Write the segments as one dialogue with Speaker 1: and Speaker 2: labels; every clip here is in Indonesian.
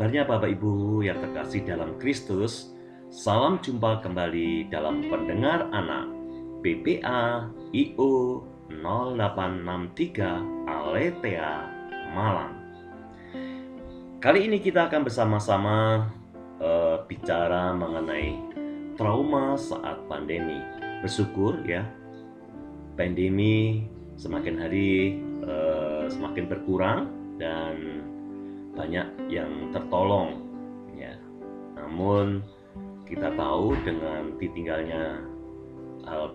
Speaker 1: kabarnya Bapak Ibu yang terkasih dalam Kristus? Salam jumpa kembali dalam Pendengar Anak BPA IO 0863 Aletea Malang. Kali ini kita akan bersama-sama bicara mengenai trauma saat pandemi. Bersyukur ya, pandemi semakin hari semakin berkurang dan banyak yang tertolong ya. Namun kita tahu dengan ditinggalnya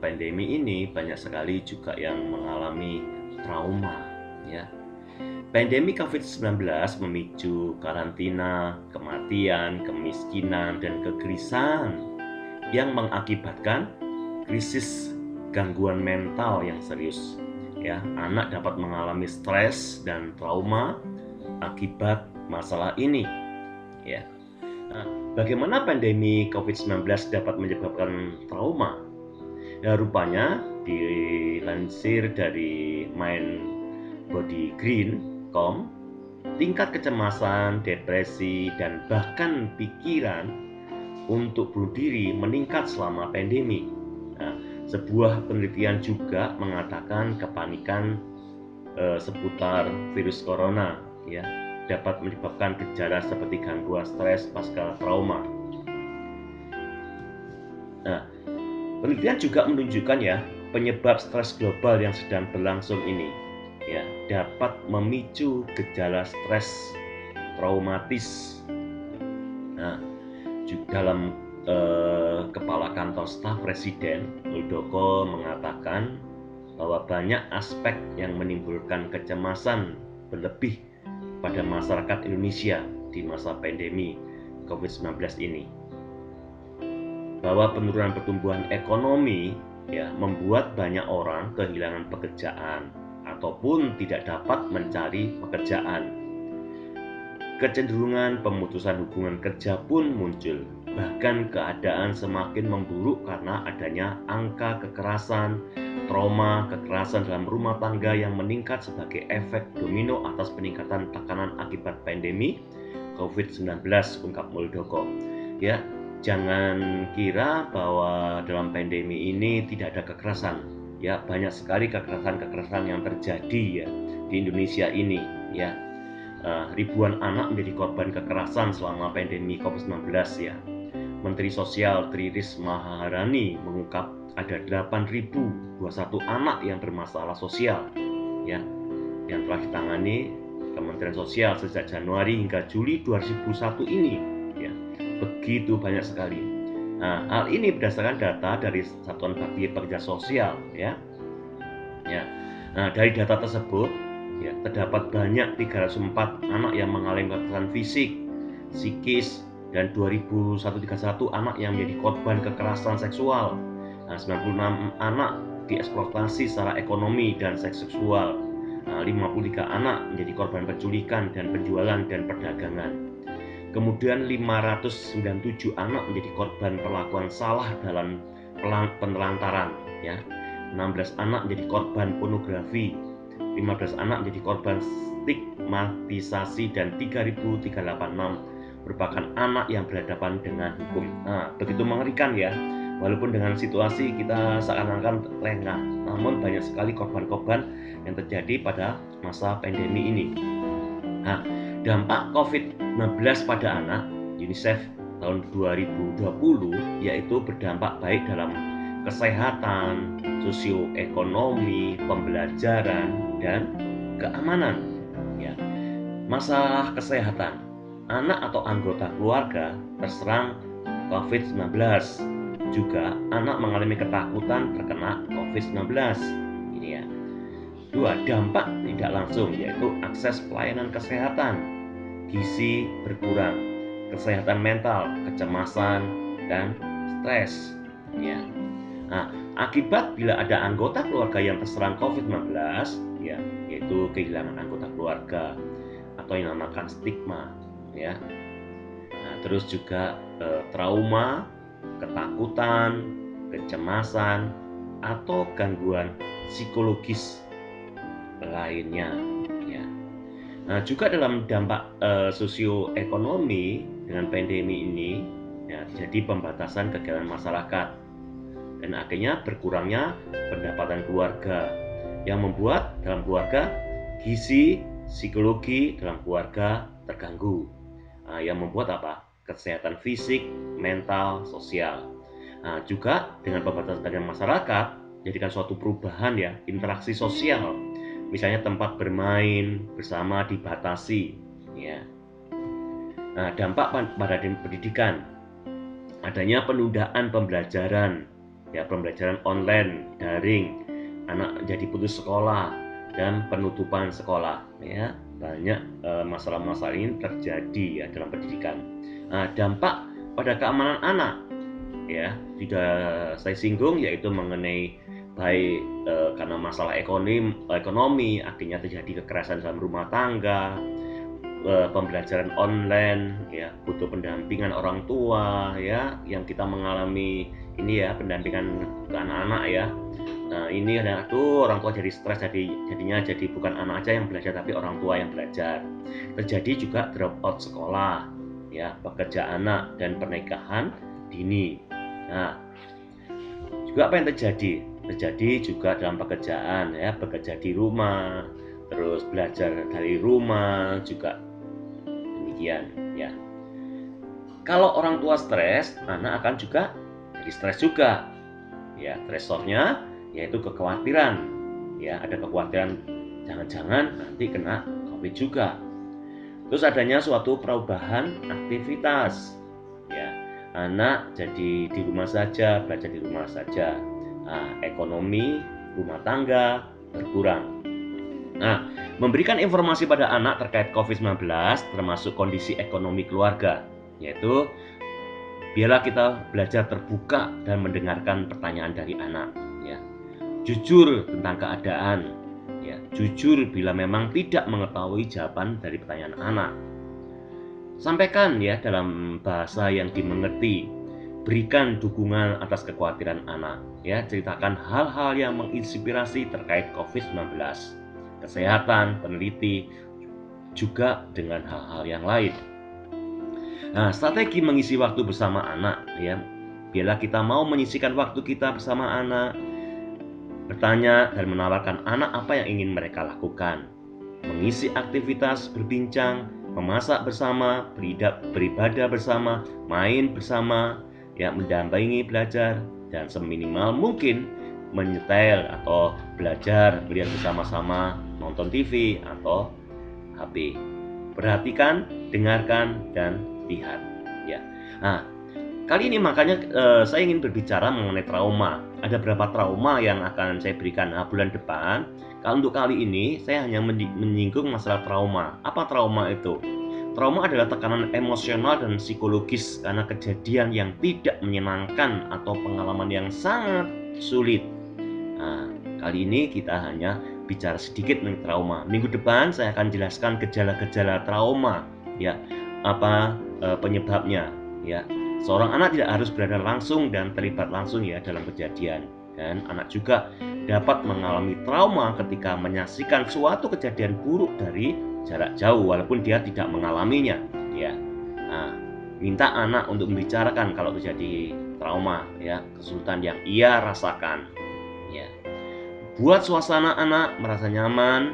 Speaker 1: pandemi ini banyak sekali juga yang mengalami trauma ya. Pandemi COVID-19 memicu karantina, kematian, kemiskinan, dan kegelisahan yang mengakibatkan krisis gangguan mental yang serius ya. Anak dapat mengalami stres dan trauma akibat masalah ini ya. Nah, bagaimana pandemi COVID-19 dapat menyebabkan trauma? Ya, rupanya dilansir dari mindbodygreen.com, tingkat kecemasan, depresi, dan bahkan pikiran untuk bunuh diri meningkat selama pandemi. Nah, sebuah penelitian juga mengatakan kepanikan seputar virus corona ya dapat menyebabkan gejala seperti gangguan stres pasca trauma. Nah, penelitian juga menunjukkan ya penyebab stres global yang sedang berlangsung ini ya dapat memicu gejala stres traumatis. Nah, dalam Kepala Kantor Staf Presiden Muldoko mengatakan bahwa banyak aspek yang menimbulkan kecemasan berlebih pada masyarakat Indonesia di masa pandemi COVID-19 ini. Bahwa penurunan pertumbuhan ekonomi ya membuat banyak orang kehilangan pekerjaan ataupun tidak dapat mencari pekerjaan. Kecenderungan pemutusan hubungan kerja pun muncul. Bahkan keadaan semakin memburuk karena adanya angka kekerasan, trauma, kekerasan dalam rumah tangga yang meningkat sebagai efek domino atas peningkatan tekanan akibat pandemi COVID-19, ungkap Muldoko. Ya, jangan kira bahwa dalam pandemi ini tidak ada kekerasan. Ya, banyak sekali kekerasan-kekerasan yang terjadi ya di Indonesia ini ya. Ribuan anak menjadi korban kekerasan selama pandemi COVID-19 ya. Menteri Sosial Tri Risma Maharani mengungkap ada 8.021 anak yang bermasalah sosial ya yang telah ditangani Kementerian Sosial sejak Januari hingga Juli 2021 ini ya. Begitu banyak sekali. Nah, hal ini berdasarkan data dari Satuan Bakti Pekerja Sosial ya. Nah, dari data tersebut ya, terdapat banyak 304 anak yang mengalami kekerasan fisik, psikis, dan 2.131 anak yang menjadi korban kekerasan seksual. Nah, 96 anak dieksploitasi secara ekonomi dan seks seksual. 53 anak menjadi korban penculikan dan penjualan dan perdagangan. Kemudian 597 anak menjadi korban perlakuan salah dalam penelantaran ya. 16 anak menjadi korban pornografi. 15 anak menjadi korban stigmatisasi dan 3.386 merupakan anak yang berhadapan dengan hukum. Nah, begitu mengerikan ya. Walaupun dengan situasi kita seakan-akan lengah, namun banyak sekali korban-korban yang terjadi pada masa pandemi ini. Nah, dampak COVID-19 pada anak, UNICEF tahun 2020 yaitu berdampak baik dalam kesehatan, sosioekonomi, pembelajaran, dan keamanan. Ya. Masalah kesehatan, anak atau anggota keluarga terserang COVID-19. Juga anak mengalami ketakutan terkena COVID-19. Ini ya. 2. Dampak tidak langsung yaitu akses pelayanan kesehatan, gizi berkurang, kesehatan mental, kecemasan, dan stres. Ya. Nah, akibat bila ada anggota keluarga yang terserang COVID-19, ya, yaitu kehilangan anggota keluarga atau yang dinamakan stigma, ya. Nah, terus juga trauma, ketakutan, kecemasan, atau gangguan psikologis lainnya, ya. Nah, juga dalam dampak sosioekonomi dengan pandemi ini, ya, terjadi pembatasan kegiatan masyarakat dan akhirnya berkurangnya pendapatan keluarga yang membuat dalam keluarga gizi, psikologi dalam keluarga terganggu. Nah, yang membuat apa? Kesehatan fisik, mental, sosial. Nah, juga dengan pembatasan kegiatan masyarakat, jadikan suatu perubahan ya, interaksi sosial. Misalnya tempat bermain bersama dibatasi, ya. Nah, dampak pada pendidikan, adanya penundaan pembelajaran, ya, pembelajaran online, daring, anak jadi putus sekolah dan penutupan sekolah, ya. Banyak masalah-masalah ini terjadi ya dalam pendidikan. Nah, dampak pada keamanan anak, ya, sudah saya singgung, yaitu mengenai baik karena masalah ekonomi akhirnya terjadi kekerasan dalam rumah tangga, pembelajaran online, ya, butuh pendampingan orang tua, ya, yang kita mengalami ini ya, pendampingan ke anak-anak ya. Nah, ini ada tuh orang tua jadi stres, jadinya jadi bukan anak aja yang belajar tapi orang tua yang belajar. Terjadi juga drop out sekolah, ya, pekerja anak dan pernikahan dini. Nah, juga apa yang terjadi? Terjadi juga dalam pekerjaan, ya, bekerja di rumah, terus belajar dari rumah juga demikian, ya. Kalau orang tua stres, anak akan juga jadi stres juga, ya. Stresornya yaitu kekhawatiran, ya, ada kekhawatiran jangan-jangan nanti kena COVID juga. Terus adanya suatu perubahan aktivitas, ya, anak jadi di rumah saja, belajar di rumah saja. Nah, ekonomi rumah tangga berkurang. Nah, memberikan informasi pada anak terkait COVID-19 termasuk kondisi ekonomi keluarga, yaitu biarlah kita belajar terbuka dan mendengarkan pertanyaan dari anak, ya. Jujur tentang keadaan, ya. Jujur bila memang tidak mengetahui jawaban dari pertanyaan anak. Sampaikan ya dalam bahasa yang dimengerti. Berikan dukungan atas kekhawatiran anak, ya. Ceritakan hal-hal yang menginspirasi terkait COVID-19, kesehatan, peneliti, juga dengan hal-hal yang lain. Nah, strategi mengisi waktu bersama anak, ya. Biarlah kita mau menyisikan waktu kita bersama anak, bertanya dan menawarkan anak apa yang ingin mereka lakukan. Mengisi aktivitas berbincang, memasak bersama, beribadah bersama, main bersama, ya, mendampingi belajar, dan seminimal mungkin menyetel atau belajar melihat bersama-sama, nonton TV atau HP. Perhatikan, dengarkan, dan lihat, ya. Nah, kali ini makanya saya ingin berbicara mengenai trauma. Ada berapa trauma yang akan saya berikan bulan depan. Kalau untuk kali ini saya hanya menyinggung masalah trauma. Apa trauma itu? Trauma adalah tekanan emosional dan psikologis karena kejadian yang tidak menyenangkan atau pengalaman yang sangat sulit. Nah, kali ini kita hanya bicara sedikit mengenai trauma. Minggu depan saya akan jelaskan gejala-gejala trauma, ya, apa penyebabnya, ya. Seorang anak tidak harus berada langsung dan terlibat langsung ya dalam kejadian, dan anak juga dapat mengalami trauma ketika menyaksikan suatu kejadian buruk dari jarak jauh walaupun dia tidak mengalaminya, ya. Nah, minta anak untuk membicarakan kalau terjadi trauma, ya, kesulitan yang ia rasakan, ya. Buat suasana anak merasa nyaman,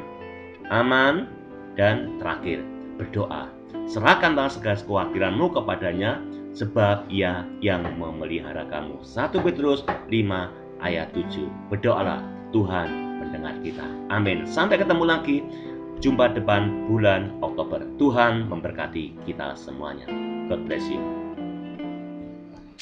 Speaker 1: aman, dan terakhir berdoa. Serahkan segala kekhawatiranmu kepadanya sebab ia yang memelihara kamu. 1 Petrus 5 ayat 7. Berdoalah, Tuhan mendengar kita. Amin. Sampai ketemu lagi. Jumpa depan bulan Oktober. Tuhan memberkati kita semuanya. God bless you.